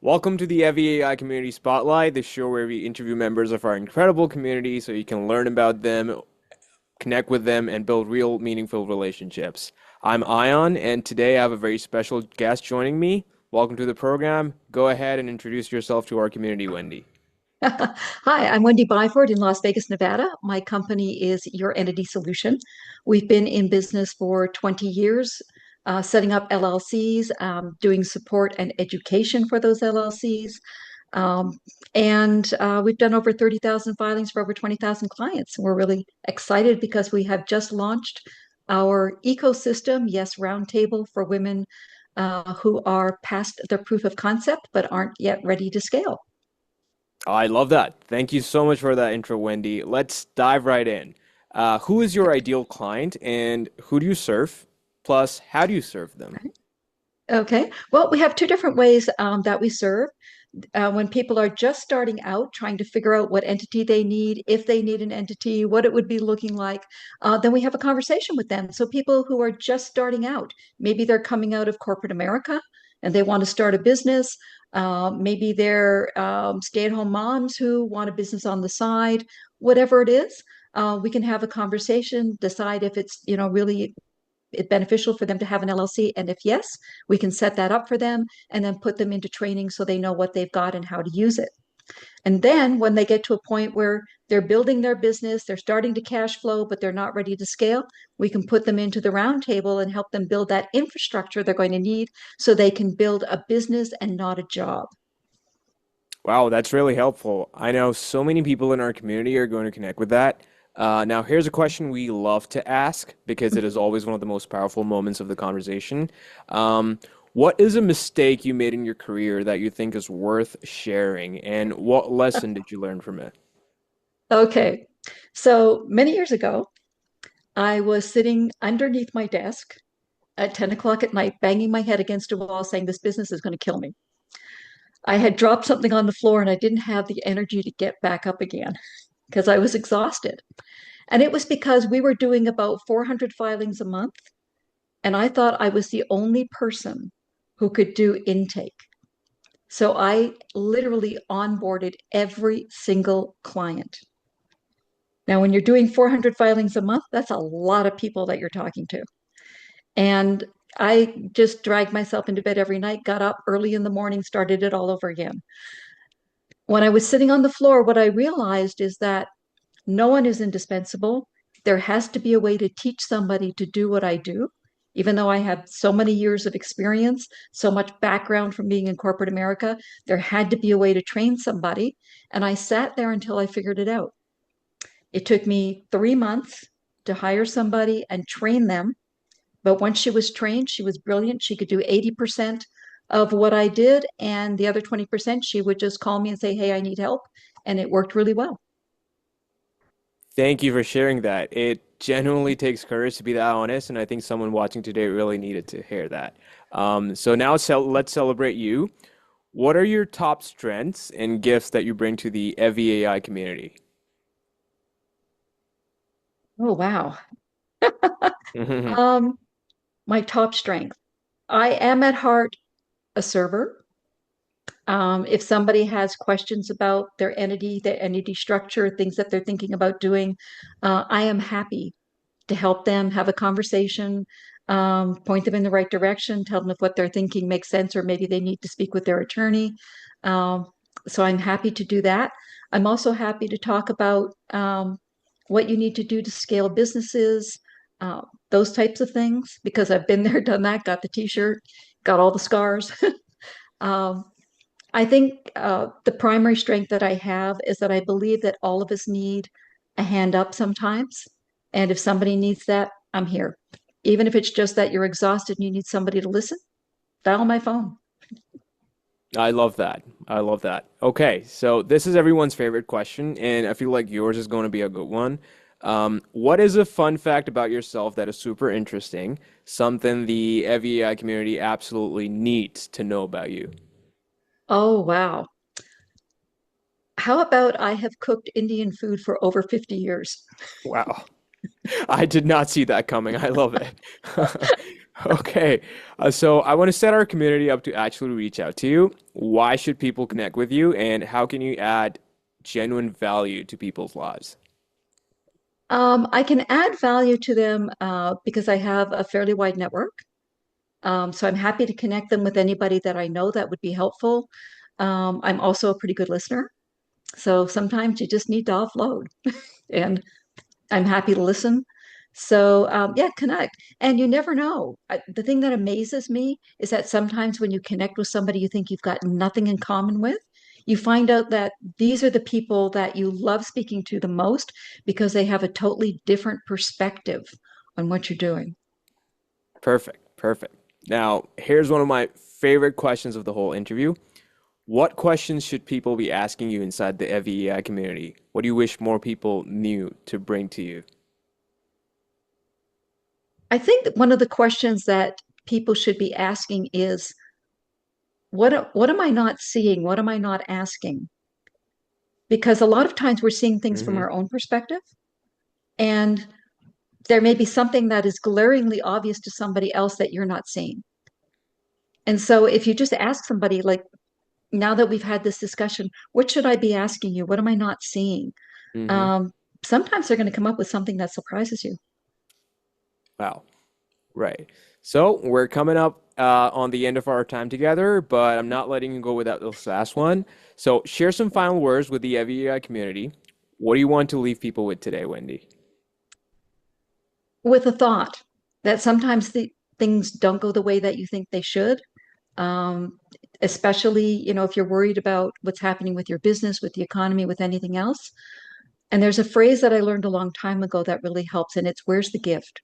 Welcome to the evyAI Community Spotlight, the show where we interview members of our incredible community so you can learn about them, connect with them, and build real, meaningful relationships. I'm Ion, and today I have a very special guest joining me. Welcome to the program. Go ahead and introduce yourself to our community, Wendy. Hi, I'm Wendy Byford in Las Vegas, Nevada. My company is Your Entity Solution. We've been in business for 20 years, setting up LLCs, doing support and education for those LLCs. Um, and we've done over 30,000 filings for over 20,000 clients. We're really excited because we have just launched our ecosystem, yes, roundtable for women who are past their proof of concept but aren't yet ready to scale. I love that. Thank you so much for that intro, Wendy. Let's dive right in. Who is your ideal client and who do you serve? Plus, how do you serve them? Okay. Well, we have two different ways that we serve. When people are just starting out, trying to figure out what entity they need, if they need an entity, what it would be looking like, then we have a conversation with them. So people who are just starting out, maybe they're coming out of corporate America and they want to start a business. Maybe they're stay-at-home moms who want a business on the side. Whatever it is, we can have a conversation, decide if it's really beneficial for them to have an LLC? And if yes, we can set that up for them and then put them into training so they know what they've got and how to use it. And then when they get to a point where they're building their business, they're starting to cash flow, but they're not ready to scale, we can put them into the roundtable and help them build that infrastructure they're going to need so they can build a business and not a job. Wow, that's really helpful. I know so many people in our community are going to connect with that. Now, here's a question we love to ask because it is always one of the most powerful moments of the conversation. Um, what is a mistake you made in your career that you think is worth sharing, and what lesson did you learn from it? Okay. So many years ago, I was sitting underneath my desk at 10 o'clock at night, banging my head against a wall, saying, This business is going to kill me. I had dropped something on the floor and I didn't have the energy to get back up again because I was exhausted. And it was because we were doing about 400 filings a month. And I thought I was the only person who could do intake. So I literally onboarded every single client. Now, when you're doing 400 filings a month, that's a lot of people that you're talking to. And I just dragged myself into bed every night, got up early in the morning, started it all over again. When I was sitting on the floor, what I realized is that no one is indispensable. There has to be a way to teach somebody to do what I do. Even though I had so many years of experience, so much background from being in corporate America, there had to be a way to train somebody. And I sat there until I figured it out. It took me 3 months to hire somebody and train them. But once she was trained, she was brilliant. She could do 80% of what I did. And the other 20%, she would just call me and say, Hey, I need help. And it worked really well. Thank you for sharing that. It genuinely takes courage to be that honest, and I think someone watching today really needed to hear that. So now let's celebrate you. What are your top strengths and gifts that you bring to the evyAI community? Oh, wow. Um, my top strength. I am at heart a server. If somebody has questions about their entity structure, things that they're thinking about doing, I am happy to help them have a conversation, point them in the right direction, tell them if what they're thinking makes sense, or maybe they need to speak with their attorney. Um, so I'm happy to do that. I'm also happy to talk about what you need to do to scale businesses, uh, those types of things, because I've been there, done that, got the t-shirt, got all the scars. um, I think the primary strength that I have is that I believe that all of us need a hand up sometimes. And if somebody needs that, I'm here. Even if it's just that you're exhausted and you need somebody to listen, dial my phone. I love that. I love that. Okay, so this is everyone's favorite question, and I feel like yours is going to be a good one. What is a fun fact about yourself that is super interesting? Something the evyAI community absolutely needs to know about you. Oh, wow. How about I have cooked Indian food for over 50 years? Wow. I did not see that coming. I love it. Okay, so I want to set our community up to actually reach out to you. Why should people connect with you, and how can you add genuine value to people's lives? I can add value to them because I have a fairly wide network. So I'm happy to connect them with anybody that I know that would be helpful. I'm also a pretty good listener. So sometimes you just need to offload, and I'm happy to listen. So yeah, connect. And you never know. The thing that amazes me is that sometimes when you connect with somebody you think you've got nothing in common with, you find out that these are the people that you love speaking to the most because they have a totally different perspective on what you're doing. Perfect, perfect. Now, here's one of my favorite questions of the whole interview. What questions should people be asking you inside the evyAI community? What do you wish more people knew to bring to you? I think that one of the questions that people should be asking is what am I not seeing? What am I not asking? Because a lot of times we're seeing things from Hmm. our own perspective, and there may be something that is glaringly obvious to somebody else that you're not seeing. And so if you just ask somebody, like, now that we've had this discussion, what should I be asking you? What am I not seeing? Hmm. Um, Sometimes they're going to come up with something that surprises you. Wow. Right. So we're coming up on the end of our time together, but I'm not letting you go without this last one. So share some final words with the evyAI community. What do you want to leave people with today, Wendy? With a thought that sometimes things don't go the way that you think they should. Um, Especially, if you're worried about what's happening with your business, with the economy, with anything else. And there's a phrase that I learned a long time ago that really helps, and it's where's the gift?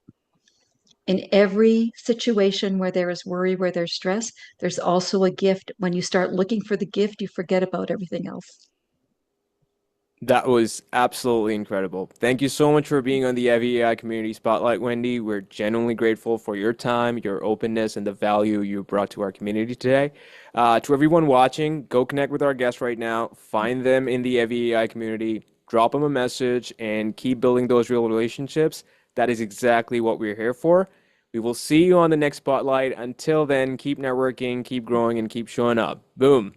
In every situation where there is worry, where there's stress, there's also a gift. When you start looking for the gift, you forget about everything else. That was absolutely incredible. Thank you so much for being on the evyAI Community Spotlight, Wendy. We're genuinely grateful for your time, your openness, and the value you brought to our community today. To everyone watching, go connect with our guests right now. Find them in the evyAI community, drop them a message, and keep building those real relationships. That is exactly what we're here for. We will see you on the next Spotlight. Until then, keep networking, keep growing, and keep showing up. Boom.